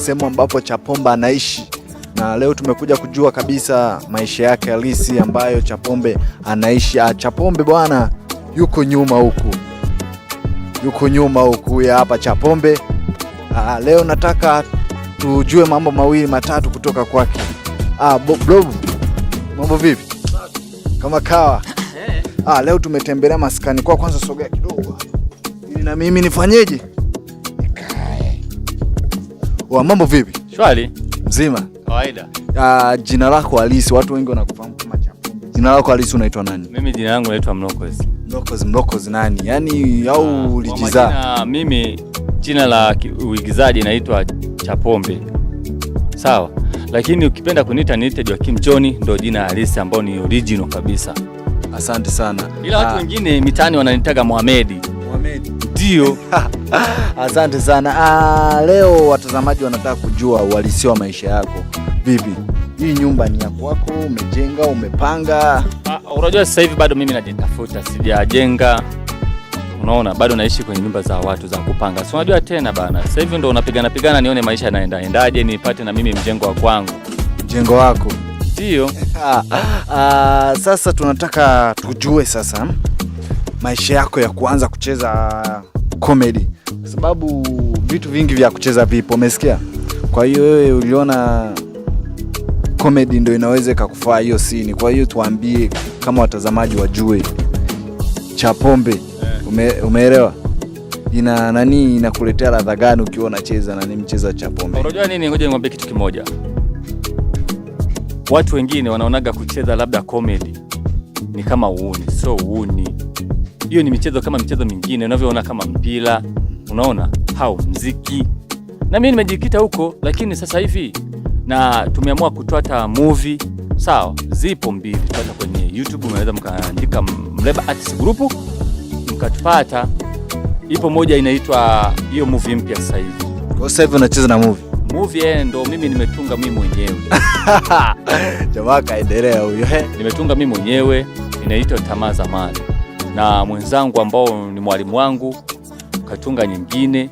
sehemu ambapo Chapombe anaishi, na leo tumekuja kujua kabisa maisha yake halisi ambayo Chapombe anaishi. Chapombe bwana yuko nyuma huku ya hapa Chapombe. Leo nataka tujue mambo mawili matatu kutoka kwake. Bro, mambo vipi? Kama kawa. Leo tumetembelea maskani kwa, kwanza sogea kidogo ili na mimi nifanyeje? Nikae. Mambo vipi? Shwari. Mzima? Kawaida. Jina lako halisi watu wengi wanakufahamu kama Chapombe. Jina lako halisi unaitwa nani? Mimi jina langu naitwa Mlokozi. Mlokozi nani? Yaani au ulijizaa? Mimi jina la uigizaji naitwa Chapombe. Sawa. Lakini ukipenda kuniita niite Joakim John, ndio jina halisi ambao ni original kabisa. Asante sana. Ila watu wengine mitaani wananitaga Mohamed. Ndio. Asante sana. Leo watazamaji wanataka kujua uhalisia wa maisha yako. Vipi? Hii nyumba ni ya kwako, umejenga, umepanga? Unajua sasa hivi bado mimi najitafuta, sijajenga. Unaona, bado naishi kwenye nyumba za watu za kupanga. Si unajua tena bana. Sasa hivi ndo unapigana nione maisha yanaendaje, nipate na mimi mjengo wa kwangu. Mjengo wako? Ndio. Sasa tunataka tujue sasa maisha yako ya kuanza kucheza comedy, kwa sababu vitu vingi vya kucheza vipo, umesikia? Kwa hiyo wewe uliona comedy ndio inaweza kukufaa hiyo scene. Kwa hiyo tuambie kama watazamaji wajue Chapombe. Umeelewa? Inakuletea ladha gani ukiwa unacheza na ni mcheza Chapombe? Unajua nini, ngoja nikwambie kitu kimoja. Watu wengine wanaonaga kucheza labda comedy ni kama uuni, so uuni. Hiyo ni michezo kama michezo mingine unavyoona kama mpira, unaona? Hao muziki. Na mimi nimejikita huko, lakini sasa hivi na tumeamua kutoa hata movie. Sawa, zipo mbili. Hata kwenye YouTube unaweza mkaandika Mleba Artist Group mkatupata. Ipo moja inaitwa hiyo movie mpya sasa hivi. Kwa sasa hivi unacheza na movie? Movie ndo mimi nimetunga mimi mwenyewe. Jamaa kaendelea huyo. Nimetunga mimi mwenyewe, inaitwa Tamaa za Mali. Na mwenzangu ambao ni mwalimu wangu katunga nyingine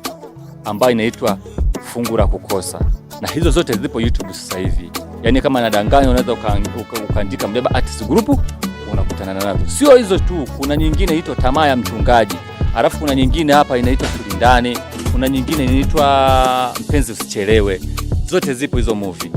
ambayo inaitwa Fungu la Kukosa. Na hizo zote zipo YouTube sasa hivi. Yaani kama nadanganya unaweza ukaandika Mleba Artist Group unakutana nazo. Sio hizo tu, kuna nyingine inaitwa Tamaa ya Mchungaji. Alafu kuna nyingine hapa inaitwa Tulindane. Kuna nyingine inaitwa Mpenzi Usichelewe. Zote zipo hizo movie.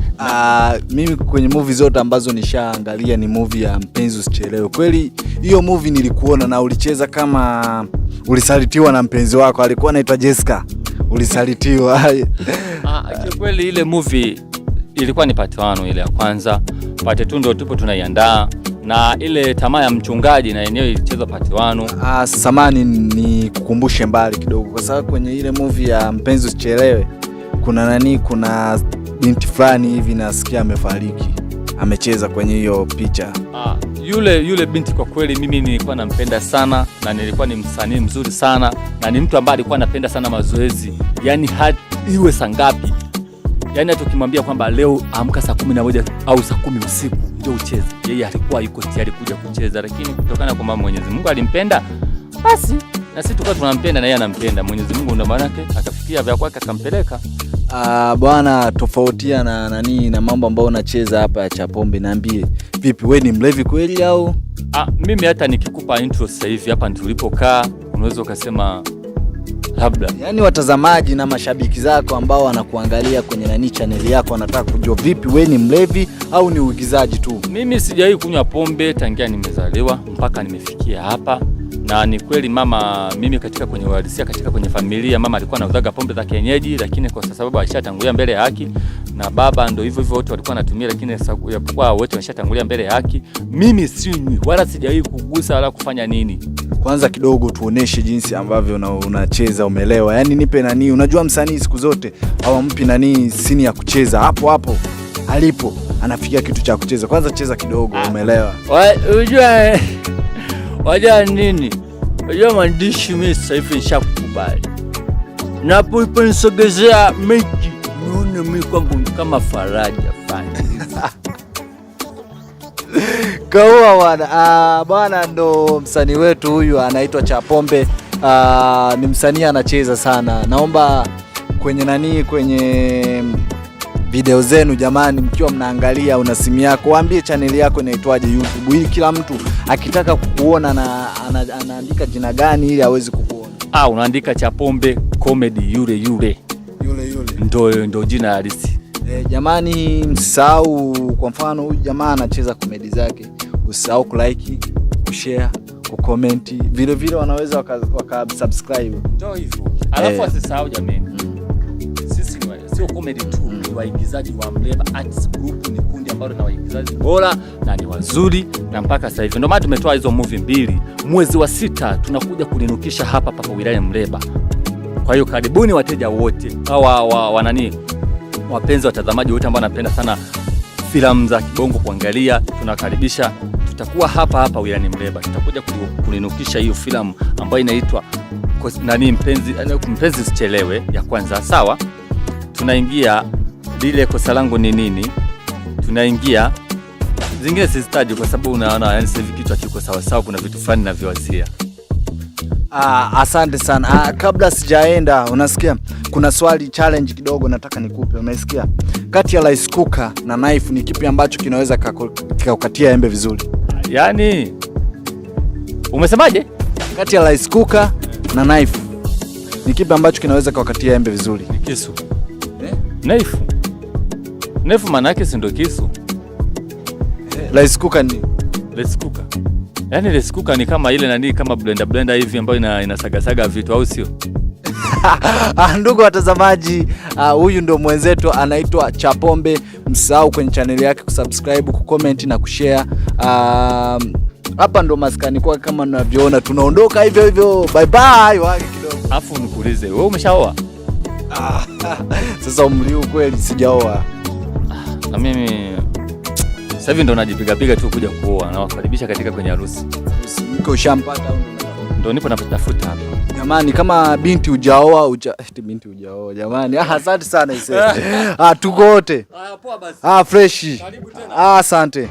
Mimi kwenye movie zote ambazo nishaangalia ni movie ya Mpenzi Usichelewe. Kweli hiyo movie nilikuona na ulicheza kama ulisalitiwa na mpenzi wako, alikuwa anaitwa Jessica. Ulisalitiwa. Kweli ile movie ilikuwa ni part 1 ile ya kwanza. Part 2 ndio tupo tunaiandaa. Na ile Tamaa ya Mchungaji na yenyewe ilichezwa part 1. Samani ni kukumbushe mbali kidogo, kwa sababu kwenye ile movie ya Mpenzi Usichelewe kuna binti fulani hivi nasikia amefariki, amecheza kwenye hiyo picha. Yule binti kwa kweli mimi nilikuwa nampenda sana, na nilikuwa ni msanii mzuri sana, na ni mtu ambaye alikuwa anapenda sana mazoezi. Yaani hadi iwe saa ngapi, yaani hata ukimwambia kwamba leo amka saa 11 au saa 10 usiku ndio ucheze, yeye alikuwa yuko tayari kuja kucheza. Lakini kutokana kwa Mwenyezi Mungu alimpenda, basi na sisi tukawa tunampenda na yeye anampenda. Mwenyezi Mungu ndio maana yake akafikia vya kwake akampeleka. Bwana, tofautia na mambo ambayo unacheza hapa ya Chapombe, niambie vipi, wewe ni mlevi kweli au? Mimi hata nikikupa intro sasa hivi hapa tulipokaa unaweza ukasema labda. Yaani watazamaji na mashabiki zako ambao wanakuangalia kwenye channel yako wanataka kujua vipi, wewe ni mlevi au ni uigizaji tu? Mimi sijawahi kunywa pombe tangia nimezaliwa mpaka nimefikia hapa. Na ni kweli mama, mimi katika kwenye uhalisia, katika kwenye familia mama alikuwa anauzaga pombe za kienyeji, lakini kwa sababu alishatangulia mbele ya haki, na baba ndio hivyo wote walikuwa wanatumia, lakini japokuwa wote wameshatangulia mbele ya haki, mimi sinywi wala sijawahi kugusa wala kufanya nini. Kwanza kidogo tuoneshe jinsi ambavyo unacheza, umelewa. Yaani nipe unajua msanii siku zote hawampi sini ya kucheza hapo hapo alipo anafikia kitu cha kucheza. Kwanza cheza kidogo, umelewa. Wajua nini? Wajua mwandishi, mimi sasa hivi nishakukubali. Naponisogezea mechi, naona mimi kwangu kama faraja fani. Kaua bwana ndo msanii wetu huyu anaitwa Chapombe. Ni msanii anacheza sana. Naomba kwenye video zenu jamani, mkiwa mnaangalia una simu yako, waambie channel yako inaitwaje YouTube, ili kila mtu akitaka kukuona na anaandika jina gani ili aweze kukuona. Unaandika Chapombe Comedy yule. Ndo jina halisi. Jamani, msisahau, kwa mfano huyu jamaa anacheza komedi zake, usisahau kulike, kushare, kucomment, vile wanaweza wakasubscribe. Ndio hivyo. Alafu asisahau jamani. Sisi sio comedy tu, ni waigizaji wa Mleba Arts Group, ni kundi ambalo na waigizaji bora na ni wazuri, na mpaka sasa hivi ndio maana tumetoa hizo movie 2. Mwezi wa 6 tunakuja kulinukisha hapa wilaya Mleba. Kwa hiyo karibuni wateja wote wapenzi watazamaji wote ambao wanapenda sana filamu za kibongo kuangalia, tunakaribisha. Tutakuwa hapa wilayani Mleba, tutakuja kulinukisha hiyo filamu ambayo inaitwa Mpenzi Usichelewe ya kwanza. Sawa, tunaingia lile kosa langu ni nini, tunaingia zingine sizitaji kwa sababu unaona yani sasa hivi kichwa kiko sawa, kuna vitu fulani na viwazia. Asante sana. Kabla sijaenda, unasikia kuna swali challenge kidogo nataka nikupe, umesikia? Kati ya rice cooker na knife ni kipi ambacho kinaweza kukatia embe vizuri? Yaani umesemaje? Kati ya rice cooker na knife ni kipi ambacho kinaweza kukatia embe vizuri? Ni kisu. Knife. Knife maana yake si ndio kisu? Rice cooker ni rice cooker. Yaani rice cooker ni kama ile kama blender hivi ambayo inasagasaga vitu, au sio? Ndugu watazamaji, huyu ndo mwenzetu anaitwa Chapombe. Msahau kwenye channel yake kusubscribe, kucomment na kushare. Hapa ndo maskani kwa kama mnavyoona, tunaondoka hivyo. Bye bye. Wage kidogo. Afu nikuulize, wewe umeshaoa? Sasa umri huu kweli sijaoa. Na mimi sasa hivi ndo najipiga tu kuja kuoa, na wakaribisha katika kwenye harusi. Mko shampata au ndo nipo natafuta hapa. Jamani, kama binti hujaoa jamani. Asante sana ise. Tuko wote. Poa basi. Fresh. Asante.